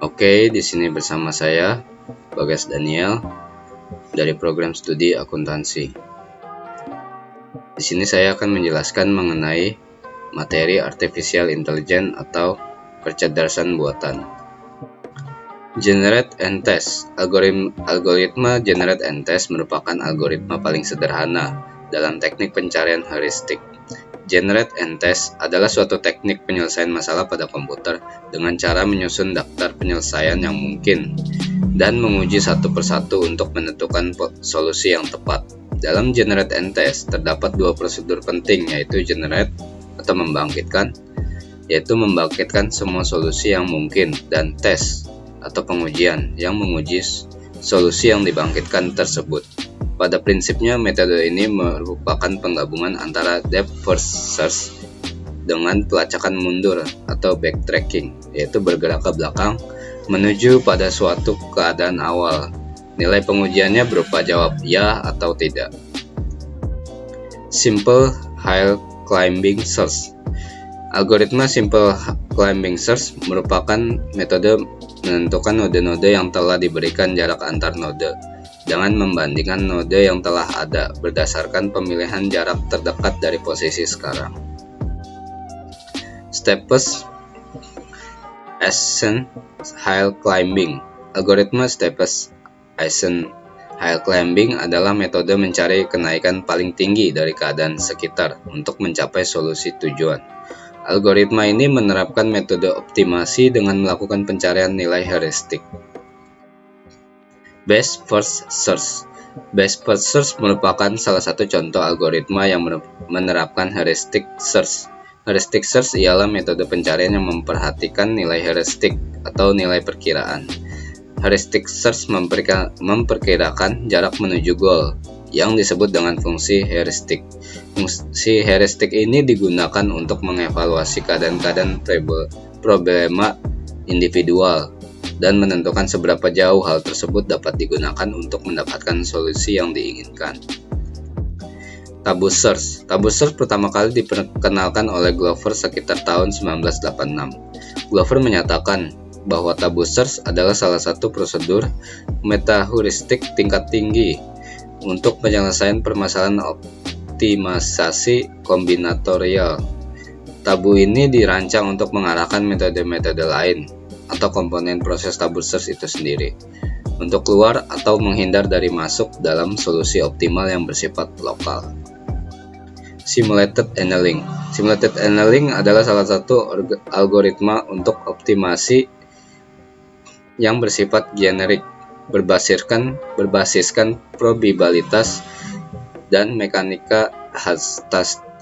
Oke, di sini bersama saya Bagas Daniel dari program studi akuntansi. Di sini saya akan menjelaskan mengenai materi artificial intelligence atau kecerdasan buatan. Generate and test. Algoritma generate and test merupakan algoritma paling sederhana dalam teknik pencarian heuristik. Generate and test adalah suatu teknik penyelesaian masalah pada komputer dengan cara menyusun daftar penyelesaian yang mungkin dan menguji satu persatu untuk menentukan solusi yang tepat. Dalam generate and test terdapat dua prosedur penting, yaitu generate atau membangkitkan, yaitu membangkitkan semua solusi yang mungkin, dan test atau pengujian yang menguji solusi yang dibangkitkan tersebut. Pada prinsipnya, metode ini merupakan penggabungan antara depth first search dengan pelacakan mundur atau backtracking, yaitu bergerak ke belakang menuju pada suatu keadaan awal. Nilai pengujiannya berupa jawab ya atau tidak. Simple Hill Climbing Search. Algoritma Simple Climbing Search merupakan metode menentukan node-node yang telah diberikan jarak antar node dengan membandingkan node yang telah ada berdasarkan pemilihan jarak terdekat dari posisi sekarang. Steepest Ascent Hill Climbing. Algoritma Steepest Ascent Hill Climbing adalah metode mencari kenaikan paling tinggi dari keadaan sekitar untuk mencapai solusi tujuan. Algoritma ini menerapkan metode optimasi dengan melakukan pencarian nilai heuristik. Best First Search. Best First Search merupakan salah satu contoh algoritma yang menerapkan heuristic search. Heuristic search ialah metode pencarian yang memperhatikan nilai heuristik atau nilai perkiraan. Heuristic search memperkirakan jarak menuju goal yang disebut dengan fungsi heuristik. Fungsi heuristik ini digunakan untuk mengevaluasi keadaan-keadaan problema individual dan menentukan seberapa jauh hal tersebut dapat digunakan untuk mendapatkan solusi yang diinginkan. Tabu Search. Tabu Search pertama kali diperkenalkan oleh Glover sekitar tahun 1986. Glover menyatakan bahwa Tabu Search adalah salah satu prosedur metaheuristik tingkat tinggi untuk penyelesaian permasalahan optimalisasi kombinatorial. Tabu ini dirancang untuk mengarahkan metode-metode lain atau komponen proses tabu search itu sendiri untuk keluar atau menghindar dari masuk dalam solusi optimal yang bersifat lokal. Simulated Annealing. Simulated Annealing adalah salah satu algoritma untuk optimasi yang bersifat generik, berbasiskan probabilitas dan mekanika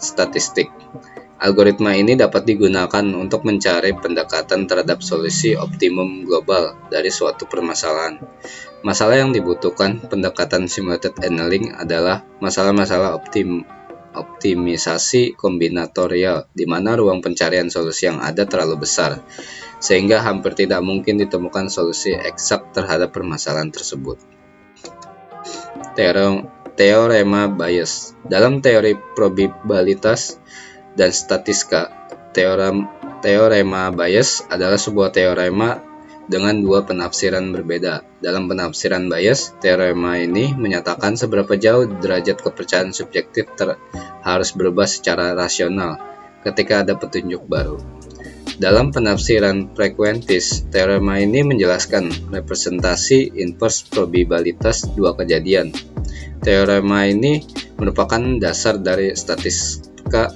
statistik. Algoritma ini dapat digunakan untuk mencari pendekatan terhadap solusi optimum global dari suatu permasalahan. Masalah yang dibutuhkan pendekatan simulated annealing adalah masalah-masalah optimisasi kombinatorial, di mana ruang pencarian solusi yang ada terlalu besar, sehingga hampir tidak mungkin ditemukan solusi eksak terhadap permasalahan tersebut. Teorema Bayes. Dalam teori probabilitas dan statistika, teorema Bayes adalah sebuah teorema dengan dua penafsiran berbeda. Dalam penafsiran Bayes, teorema ini menyatakan seberapa jauh derajat kepercayaan subjektif harus berubah secara rasional ketika ada petunjuk baru. Dalam penafsiran Frequentis, teorema ini menjelaskan representasi inverse probabilitas dua kejadian. Teorema ini merupakan dasar dari statistika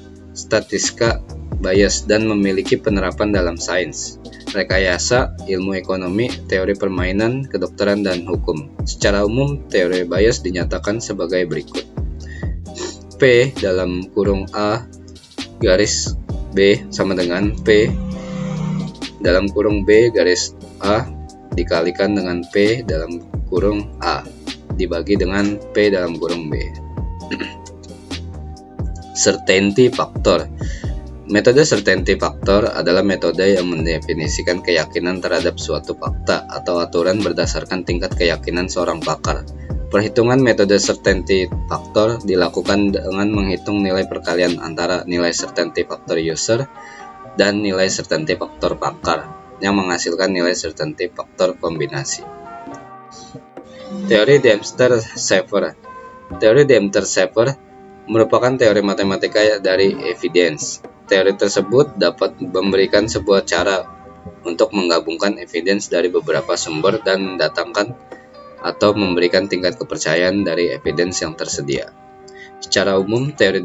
Bayes dan memiliki penerapan dalam sains, rekayasa, ilmu ekonomi, teori permainan, kedokteran, dan hukum. Secara umum, teori Bayes dinyatakan sebagai berikut. P dalam kurung A garis B sama dengan P dalam kurung B garis A dikalikan dengan P dalam kurung A dibagi dengan P dalam kurung B. Certainty Factor. Metode certainty factor adalah metode yang mendefinisikan keyakinan terhadap suatu fakta atau aturan berdasarkan tingkat keyakinan seorang pakar. Perhitungan metode certainty factor dilakukan dengan menghitung nilai perkalian antara nilai certainty factor user dan nilai certainty factor pakar. yang menghasilkan nilai certainty faktor kombinasi. Teori Dempster-Shafer. Teori Dempster-Shafer merupakan teori matematika dari evidence. Teori tersebut dapat memberikan sebuah cara untuk menggabungkan evidence dari beberapa sumber dan mendatangkan atau memberikan tingkat kepercayaan dari evidence yang tersedia. Secara umum, teori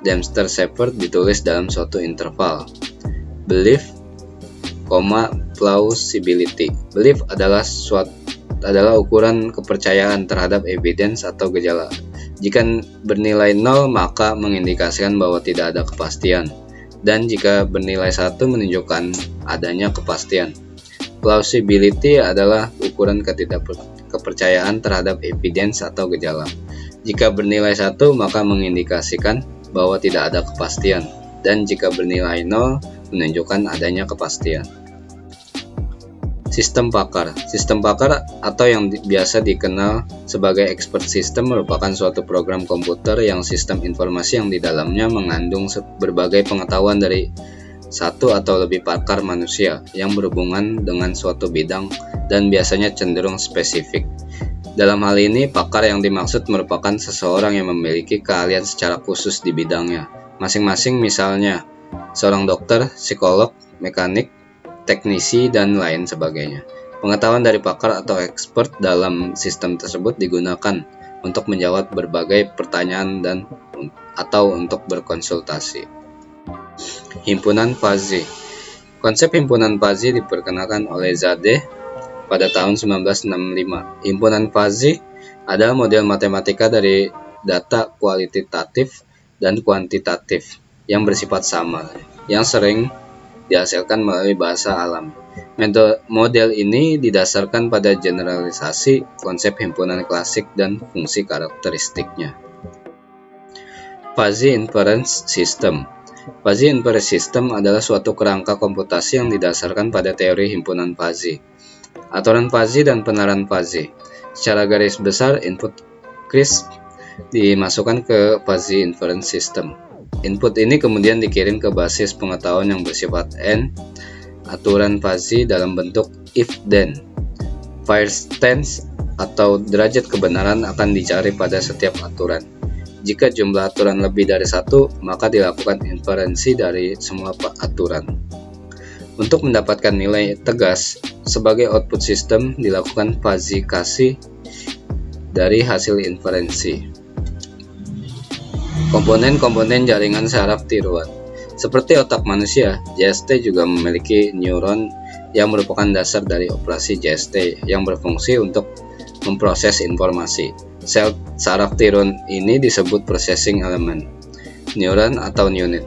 Dempster-Shafer ditulis dalam suatu interval belief, plausibility. Belief adalah ukuran kepercayaan terhadap evidence atau gejala. Jika bernilai 0 maka mengindikasikan bahwa tidak ada kepastian, dan jika bernilai 1 menunjukkan adanya kepastian. Plausibility adalah ukuran kepercayaan terhadap evidence atau gejala. Jika bernilai 1 maka mengindikasikan bahwa tidak ada kepastian, dan jika bernilai 0 menunjukkan adanya kepastian. Sistem Pakar. Sistem Pakar atau yang biasa dikenal sebagai expert system merupakan suatu program komputer yang sistem informasi yang di dalamnya mengandung berbagai pengetahuan dari satu atau lebih pakar manusia yang berhubungan dengan suatu bidang dan biasanya cenderung spesifik. Dalam hal ini, pakar yang dimaksud merupakan seseorang yang memiliki keahlian secara khusus di bidangnya masing-masing, misalnya seorang dokter, psikolog, mekanik, teknisi, dan lain sebagainya. Pengetahuan dari pakar atau expert dalam sistem tersebut digunakan untuk menjawab berbagai pertanyaan atau untuk berkonsultasi. Himpunan Fuzzy. Konsep himpunan fuzzy diperkenalkan oleh Zadeh pada tahun 1965. Himpunan fuzzy adalah model matematika dari data kualitatif dan kuantitatif yang bersifat sama, yang sering dihasilkan melalui bahasa alami. Model ini didasarkan pada generalisasi konsep himpunan klasik dan fungsi karakteristiknya. Fuzzy Inference System. Fuzzy Inference System adalah suatu kerangka komputasi yang didasarkan pada teori himpunan fuzzy, aturan fuzzy, dan penerapan fuzzy. Secara garis besar, input crisp dimasukkan ke Fuzzy Inference System. Input ini kemudian dikirim ke basis pengetahuan yang bersifat N, aturan fuzzy dalam bentuk if-then. First tense atau derajat kebenaran akan dicari pada setiap aturan. Jika jumlah aturan lebih dari 1, maka dilakukan inferensi dari semua aturan. Untuk mendapatkan nilai tegas, sebagai output sistem dilakukan fuzzifikasi dari hasil inferensi. Komponen-komponen jaringan saraf tiruan. Seperti otak manusia, JST juga memiliki neuron yang merupakan dasar dari operasi JST yang berfungsi untuk memproses informasi. Sel saraf tiruan ini disebut processing element, neuron atau unit.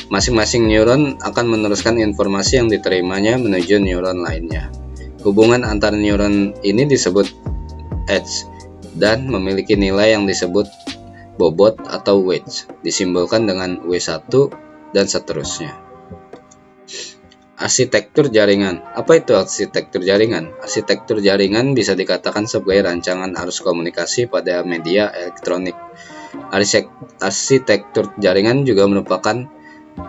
Masing-masing neuron akan meneruskan informasi yang diterimanya menuju neuron lainnya. Hubungan antara neuron ini disebut edge dan memiliki nilai yang disebut bobot atau weight, disimbolkan dengan W1 dan seterusnya. Arsitektur jaringan. Apa itu arsitektur jaringan? Arsitektur jaringan bisa dikatakan sebagai rancangan arus komunikasi pada media elektronik. Arsitektur jaringan juga merupakan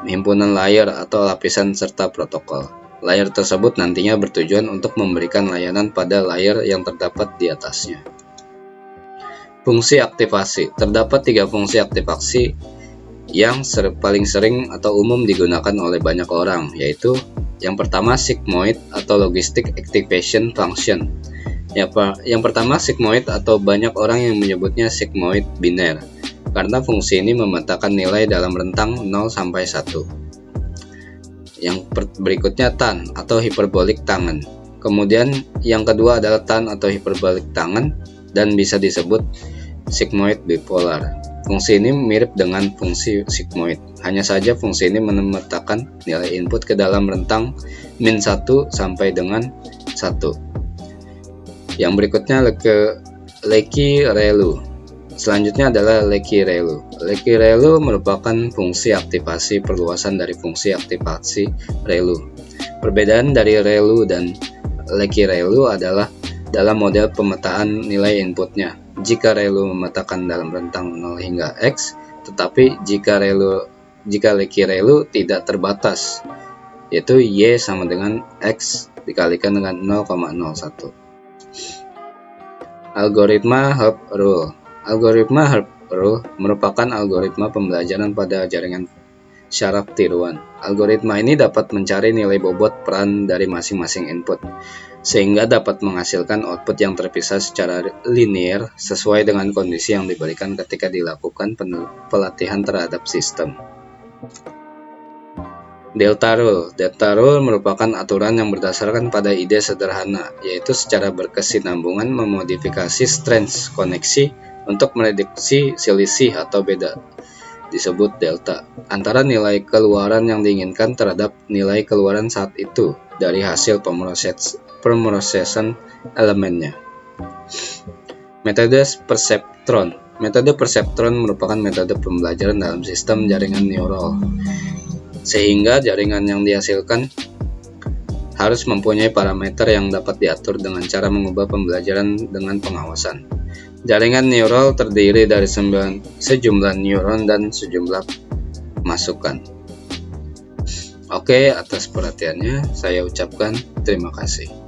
himpunan layer atau lapisan serta protokol. Layer tersebut nantinya bertujuan untuk memberikan layanan pada layer yang terdapat di atasnya. Fungsi aktivasi. Terdapat 3 fungsi aktivasi yang paling sering atau umum digunakan oleh banyak orang, yaitu yang pertama sigmoid atau logistic activation function. Yang pertama sigmoid atau banyak orang yang menyebutnya sigmoid biner, karena fungsi ini memetakan nilai dalam rentang 0 sampai 1. Yang berikutnya tan atau hiperbolik tangen. Kemudian yang kedua adalah tan atau hiperbolik tangen dan bisa disebut sigmoid bipolar. Fungsi ini mirip dengan fungsi sigmoid, hanya saja fungsi ini memetakan nilai input ke dalam rentang min 1 sampai dengan 1. Yang berikutnya Lecky-Relu. Selanjutnya adalah Lecky-Relu. Lecky-Relu merupakan fungsi aktivasi perluasan dari fungsi aktivasi Relu. Perbedaan dari Relu dan Lecky-Relu adalah dalam model pemetaan nilai inputnya. Jika Relu memetakan dalam rentang 0 hingga X, tetapi jika Lecky-Relu tidak terbatas, yaitu Y sama dengan X dikalikan dengan 0,01. Algoritma Herb Rule. Algoritma Herb Rule merupakan algoritma pembelajaran pada jaringan syaraf tiruan. Algoritma ini dapat mencari nilai bobot peran dari masing-masing input, sehingga dapat menghasilkan output yang terpisah secara linear sesuai dengan kondisi yang diberikan ketika dilakukan pelatihan terhadap sistem. Delta Rule. Delta Rule merupakan aturan yang berdasarkan pada ide sederhana, yaitu secara berkesinambungan memodifikasi strength koneksi untuk prediksi selisih atau beda, disebut delta, antara nilai keluaran yang diinginkan terhadap nilai keluaran saat itu dari hasil pemrosesan elemennya. Metode perseptron. Metode perseptron merupakan metode pembelajaran dalam sistem jaringan neural, sehingga jaringan yang dihasilkan harus mempunyai parameter yang dapat diatur dengan cara mengubah pembelajaran dengan pengawasan. Jaringan neural terdiri dari sejumlah neuron dan sejumlah masukan. Oke, atas perhatiannya saya ucapkan terima kasih.